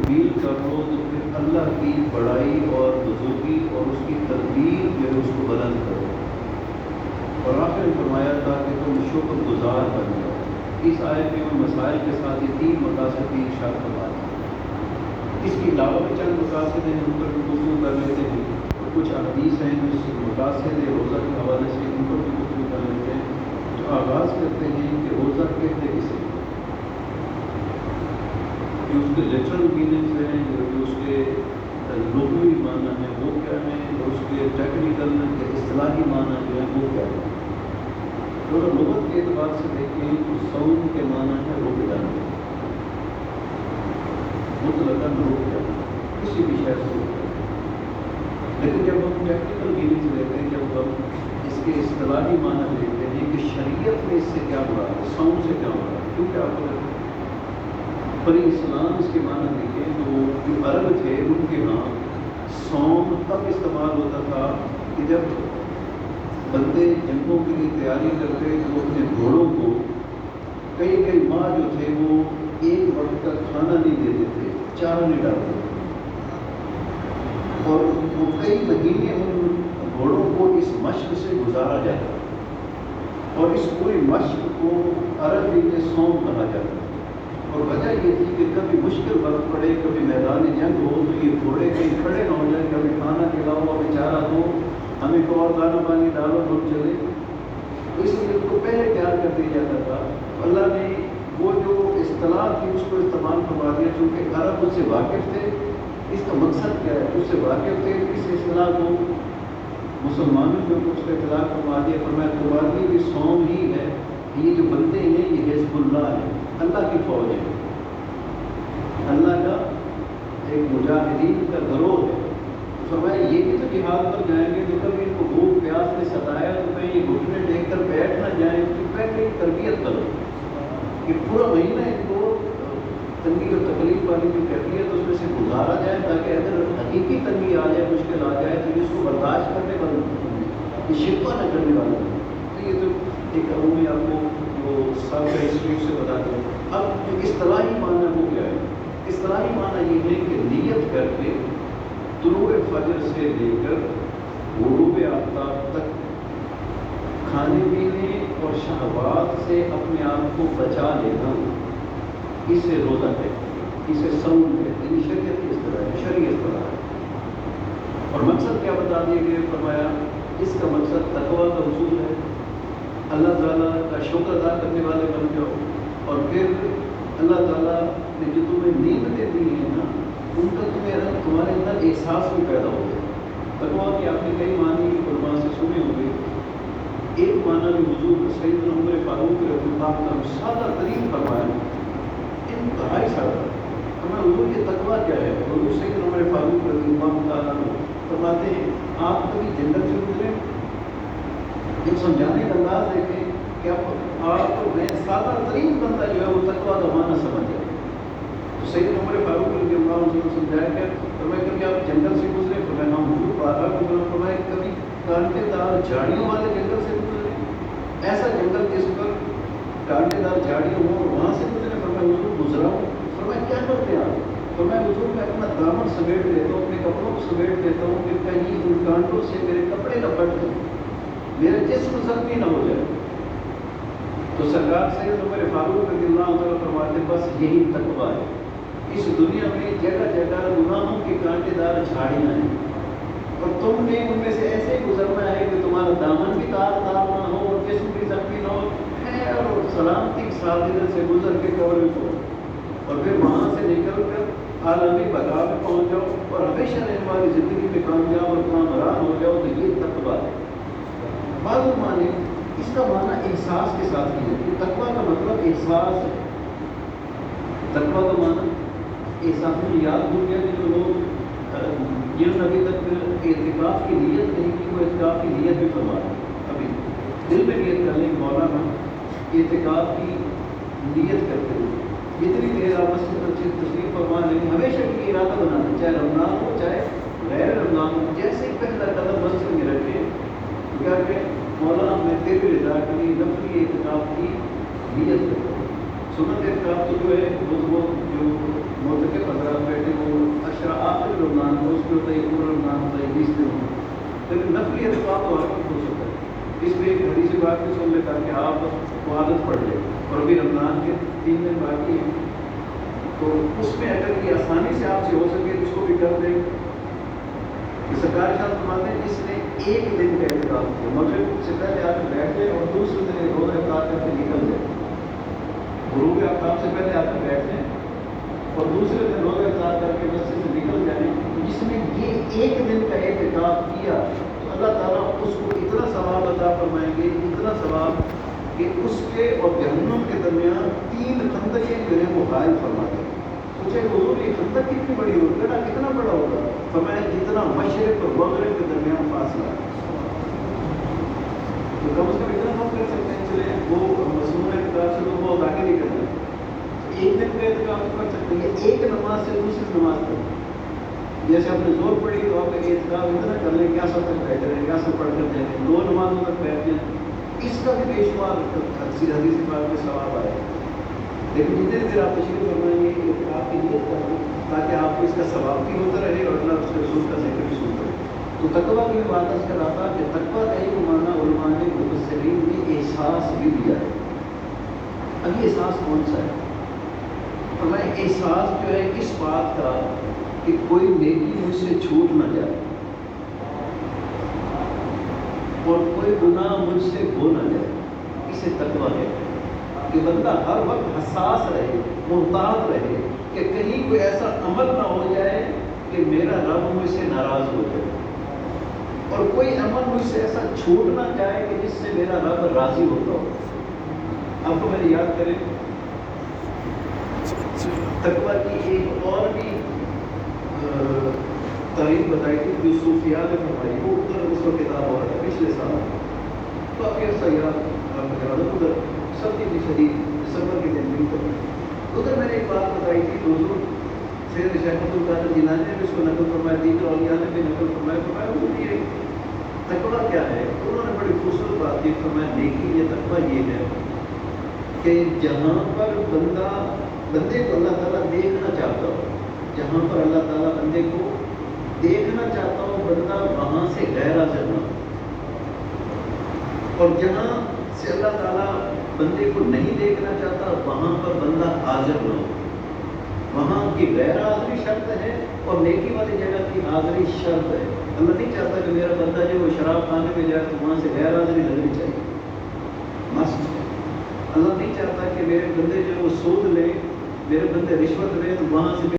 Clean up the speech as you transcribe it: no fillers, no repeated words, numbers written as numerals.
تکمیل کر لو تو پھر اللہ کی بڑائی اور بزرگی اور اس کی تدبیر جو ہے اس کو بلند کرو۔ اور آخر میں فرمایا تھا کہ تم شکر گزار بن جاؤ۔ اس آیت میں مسائل کے ساتھ یہ 3 مقاصد کی ارشاد فرما دی۔ اس کے علاوہ بھی چند مقاصد ہیں، ان پر بھی گفتگو کر لیتے ہیں، اور کچھ احادیث ہیں جو اس مقاصد روزہ کے حوالے سے ان پر بھی گفتگو کر لیتے ہیں۔ جو آغاز کرتے ہیں کہ روزہ کہتے کسے، جو اس کے لٹرل میننگز ہیں، جو اس کے لغوی معنی ہیں وہ کیا ہیں، اور اس کے ٹیکنیکل یا اصطلاحی معنی جو ہیں وہ کیا ہیں۔ تو اگر لغت کے اعتبار سے دیکھیں تو صوم کے معنی ہے رک جانا، مطلقاً رک جانا، کسی بھی شے سے رک جانا۔ لیکن جب ہم ٹیکنیکل میننگز لیتے ہیں، جب ہم اس کے اصطلاحی معنی لیتے ہیں کہ شریعت میں اس سے کیا مراد ہے، صوم سے کیا مراد ہے، کیونکہ آپ اگر بڑی اسلام اس کے معنی دیکھیں تو جو عرب تھے ان کے ہاں صوم تب استعمال ہوتا تھا کہ جب بندے جنگوں کے لیے تیاری کرتے تو اپنے گھوڑوں کو کئی ماہ جو تھے وہ ایک وقت کا کھانا نہیں دیتے تھے، چارہ نہیں ڈالتے تھے، اور وہ کئی مہینے ان گھوڑوں کو اس مشق سے گزارا جاتا، اور اس پوری مشق کو عربی میں صوم کہا جاتا۔ اور وجہ یہ تھی کہ کبھی مشکل وقت پڑے، کبھی میدان جنگ ہو تو یہ گھوڑے کہیں کھڑے نہ ہو جائیں، کبھی کھانا کھلاؤ، ہمیں چارہ دو، ہمیں کو اور دانا پانی ڈالو، ہم چلے، اس لیے اس کو پہلے تیار کر دیا جاتا تھا۔ اللہ نے وہ جو اصطلاح تھی اس کو استعمال کروا دیا، چونکہ عرب اس سے واقف تھے، اس کا مقصد کیا ہے، اس سے واقف تھے، اس اصطلاح کو مسلمانوں کے اوپر اس کا اطلاق فرما دیا، فرمایا تمہارے لیے بھی صوم ہی ہے، یہ جو بندے ہیں یہ حزب اللہ ہے، اللہ کی فوج ہے، اللہ کا ایک مجاہدین کا گروہ ہے۔ فرمایا یہ بھی تو جہاد پر جائیں گے تو کبھی ان کو بھوک پیاس نے ستایا تو کہیں یہ گھٹنے ٹیک کر بیٹھ نہ جائیں، تو پہلے ہی تربیت کرو کہ پورا مہینہ ان کو تنگی اور تکلیف والی جو کہتی ہے تو اس میں سے گزارا جائے، تاکہ اگر حقیقی تنگی آ جائے، مشکل آ جائے تو اس کو برداشت کرنے والا یہ شکوہ نہ کرنے والا۔ تو یہ تو ایک عمومی آپ کو وہ سابقہ ہسٹری سے بتا دیں۔ اب جو اصطلاحی معنی وہ کیا ہے، اصطلاحی معنی یہ ہے کہ نیت کر کے طلوع فجر سے لے کر غروب آفتاب تک کھانے پینے اور شہوات سے اپنے آپ کو بچا لینا، اسے روزہ کہتے ہیں، اسے صوم کہتے ہیں، شریعت کی اصطلاح ہے، شرعی اصطلاح ہے۔ اور مقصد کیا بتا دیا گیا، فرمایا اس کا مقصد تقویٰ کا حصول ہے، اللہ تعالیٰ کا شکر ادا کرنے والے بن جاؤ، اور پھر اللہ تعالیٰ نے جو تمہیں نعمتیں دی ہیں نا ان کا تمہارے اندر احساس بھی پیدا ہو گیا۔ تقویٰ کی آپ نے کئی معنی علماء سے سنے ہوں گے۔ ایک معنی جو حضور سیدنا عمر فاروق رضی اللہ عنہ سادہ ترین فرمایا، انتہائی سادہ، ہمیں حضور یہ تقویٰ کیا ہے؟ حضور سیدنا عمر فاروق رضی اللہ عنہ فرماتے ہیں آپ کبھی جنت سے گزرے، ایک سمجھانے کا انداز دیکھیں کہ آپ میں سادہ ترین بندہ جو ہے وہ تقویٰ کا معنی سمجھ جائے۔ تو سیدنا عمر فاروق رضی اللہ عنہ نے سمجھایا کہ فرمایا کبھی آپ جنگل سے گزرے، فرمایا ہم حضور بارہ گزرے، فرمایا کبھی کانٹے دار جھاڑیوں والے جنگل سے گزرے، ایسا جنگل جس پر کانٹے دار جھاڑیوں ہوں وہاں سے گزرے، فرمایا حضور گزرا ہوں، فرمایا کیا کرتے ہیں آپ؟ فرمایا حضور میں اپنا دامن سمیٹ دیتا ہوں، اپنے کپڑوں کو سمیٹ دیتا ہوں کہ کہیں ان کانٹوں سے میرے کپڑے نہ پھٹ جائیں، میرا جسم زخمی نہ ہو جائے۔ تو سرکار سید عمر فاروق رضی اللہ عنہ فرماتے بس یہی تقویٰ ہے، اس دنیا میں جگہ جگہ گناہوں کے کانٹے دار جھاڑیاں ہیں، اور تم نے ان میں سے ایسے گزرنا ہے کہ تمہارا دامن بھی تار نہ ہو اور جسم بھی زخمی نہ ہو، خیر اور سلامتی سادگی سے گزر کے قبر کو، اور پھر وہاں سے نکل کر عالمی بقا میں پہنچ جاؤ اور ہمیشہ رہنے والی زندگی میں کامیاب اور کامران ہو جاؤ، تو یہ تقویٰ ہے۔ بعض معنی اس کا معنی احساس کے ساتھ کیا ہے، تقویٰ کا مطلب احساس ہے، تقویٰ کا معنی احساس میں یاد ہو گیا کہ جو لوگ جنہوں نے ابھی تک اعتکاف کی نیت نہیں کی وہ اعتکاف کی نیت بھی فرما رہے ہیں، ابھی دل میں نیت کر لیں مولانا اعتکاف کی نیت کرتے ہوئے جتنی دیر آپ تشریف فرما لیں ہمیشہ کی ارادہ بنانا، چاہے رمضان ہو چاہے غیر رمضان ہو، جیسے ہی پہلا قدم مسجد میں رکھیں تو کیا کہ مولانا میں تیری رضا کے لیے نفلی اعتکاف کی نیت کرتا ہوں۔ سنت اعتکاف تو جو ہے وہ جو معتکف حضرات بیٹھے وہ آخر رمضان کو، اس میں ہوتا ہے ایک پورا رمضان ہوتا ہے 20 دن ہوتا ہے، لیکن نفلی اعتکاف تو ہر وقت ہو سکتا ہے۔ اس میں ایک حدیث بات بھی سن لیتا کہ آپ وہ عادت پڑھ لیں اور ابھی رمضان کے 3 دن باقی ہیں، تو اس میں اگر یہ آسانی سے آپ سے ہو سکے تو اس کو بھی کر دیں۔ سرکار صاحب فرماتے ہیں جس نے ایک دن کا اعتکاف کیا، مغرب سے پہلے آ کے بیٹھ جائے اور دوسرے دن روزہ افطار کر کے نکل جائے، غروب آفتاب سے پہلے آ کے بیٹھ جائیں اور دوسرے دن روزہ افطار کر کے مسجد سے نکل جائیں، جس نے یہ ایک دن کا اعتکاف کیا تو اللہ تعالیٰ اس کو اتنا ثواب عطا فرمائیں گے، اتنا ثواب کہ اس کے اور جہنم کے درمیان 3 خندقیں جو ہیں وہ حائل فرما دیں۔ پوچھے حضور یہ خندق کتنی بڑی ہوگی؟ گڑھا کتنا بڑا ہوگا؟ فرمایا جتنا مشرق اور مغرب کے درمیان فاصلہ ہے، تو کم از کم اتنا ہم کر سکتے ہیں، چلے وہ مصنوع اعتکاف سے تو بہت آگے نہیں کرنا، ایک دن کا اعتکاف کر سکتے ہیں، ایک نماز سے دوسری نماز تک، جیسے آپ نے زور پڑھی تو آپ کا اعتکاف اتنا کر لیں، کیا سب تک بیٹھ رہے ہیں، کیا سب پڑھ کر جائیں، 2 نمازوں تک بیٹھ جائیں، اس کا بھی بے شمار تفسیر حدیث پاک میں ثواب آئے، لیکن جتنے دیر آپ تشریف فرمائیں گے اعتکاف کی نیت کر لیں تاکہ آپ کو اس کا ثواب بھی ہوتا رہے اور اللہ اس کے رسول کا ذکر بھی سنتا رہے۔ تو تقویٰ کی بات اس کا رہا کہ تقویٰ کا ایک معنی علماء نے مفسرین نے احساس بھی دیا ہے۔ اب یہ احساس کون سا ہے؟ فرمایا احساس جو ہے اس بات کا کہ کوئی نیکی مجھ سے چھوٹ نہ جائے اور کوئی گناہ مجھ سے ہو نہ جائے، اسے تقویٰ ہے کہ بندہ ہر وقت حساس رہے، محتاط رہے کہ کہیں کوئی ایسا عمل نہ ہو جائے کہ میرا رب مجھ سے ناراض ہو جائے، اور کوئی عمل مجھ سے ایسا چھوٹ نہ جائے کہ جس سے میرا رب راضی ہوتا ہو۔ آپ کو میں نے یاد کریں تقویٰ کی ایک اور بھی تعریف بتائی تھی جو صوفیاء نے فرمائی، وہ ادھر اس کا کتاب ہو رہا تھا پچھلے سال، کافی عرصہ یاد ادھر سردی کی شدید دسمبر کے دن بھی ادھر میں نے ایک بات بتائی تھی، حضور سید شیخ عبد القادر جیلانی نے بھی اس کو نقل فرمایا، دیگر اولیاء نے بھی نقل فرمایا حضور یہ تقویٰ کیا ہے؟ انہوں نے بڑی خوبصورت بات کی، فرمایا دیکھیے یہ تقویٰ یہ ہے کہ جہاں پر بندے کو اللہ تعالیٰ دیکھنا چاہتا ہو، جہاں پر اللہ تعالیٰ بندے کو دیکھنا چاہتا ہو بندہ وہاں سے غیر حاضر نہ ہو، اور جہاں سے اللہ تعالیٰ بندے کو نہیں دیکھنا چاہتا وہاں پر بندہ حاضر نہ ہو، وہاں کی غیر حاضری شرط ہے اور نیکی والی جگہ کی حاضری شرط ہے۔ اللہ نہیں چاہتا کہ میرا بندہ جو وہ شراب خانے میں جائے تو وہاں سے غیر حاضری لگنی چاہیے، مست ہے۔ اللہ نہیں چاہتا کہ میرے بندے جو وہ سود لیں، میرے بندے رشوت لیں تو وہاں سے